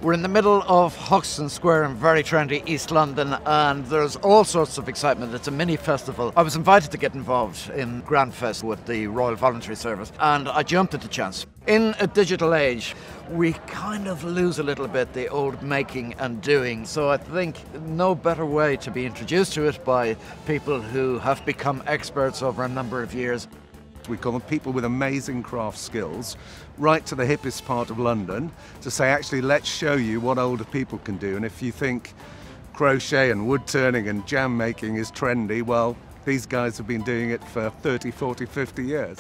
We're in the middle of Hoxton Square in very trendy East London, and there's all sorts of excitement. It's a mini festival. I was invited to get involved in GrandFest with the Royal Voluntary Service, and I jumped at the chance. In a digital age, we kind of lose a little bit the old making and doing, so I think no better way to be introduced to it by people who have become experts over a number of years. We call them people with amazing craft skills, right to the hippest part of London, to say, actually, let's show you what older people can do. And if you think crochet and wood turning and jam making is trendy, well, these guys have been doing it for 30, 40, 50 years.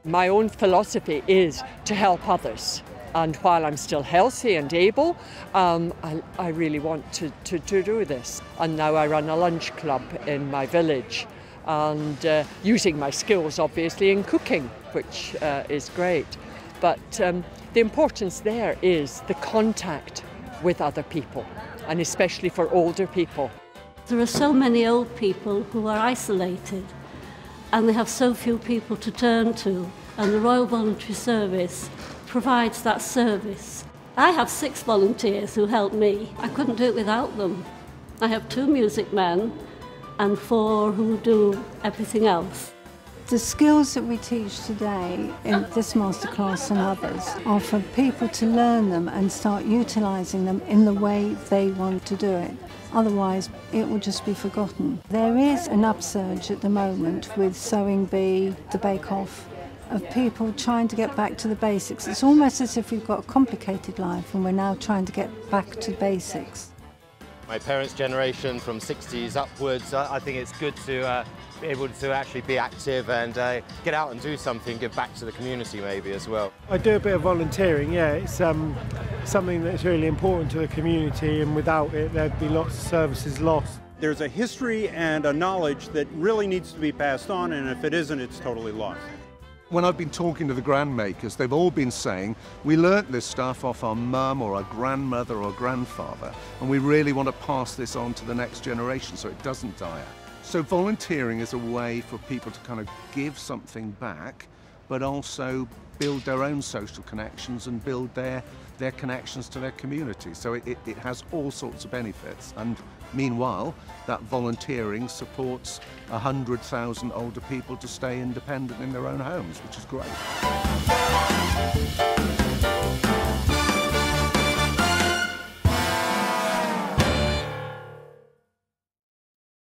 My own philosophy is to help others. And while I'm still healthy and able, I really want to do this. And now I run a lunch club in my village, and using my skills obviously in cooking, which is great. But the importance there is the contact with other people, and especially for older people. There are so many old people who are isolated, and they have so few people to turn to, and the Royal Voluntary Service provides that service. I have 6 volunteers who help me. I couldn't do it without them. I have 2 music men and 4 who do everything else. The skills that we teach today in this masterclass and others are for people to learn them and start utilising them in the way they want to do it. Otherwise, it will just be forgotten. There is an upsurge at the moment with Sewing Bee, the Bake Off, of people trying to get back to the basics. It's almost as if we've got a complicated life and we're now trying to get back to basics. My parents' generation from 60s upwards, I think it's good to be able to actually be active and get out and do something, give back to the community maybe as well. I do a bit of volunteering, yeah. It's something that's really important to the community, and without it there'd be lots of services lost. There's a history and a knowledge that really needs to be passed on, and if it isn't, it's totally lost. When I've been talking to the grand makers, they've all been saying, we learnt this stuff off our mum or our grandmother or grandfather, and we really want to pass this on to the next generation so it doesn't die out. So volunteering is a way for people to kind of give something back, but also build their own social connections and build their connections to their community. So it has all sorts of benefits. And meanwhile, that volunteering supports 100,000 older people to stay independent in their own homes, which is great.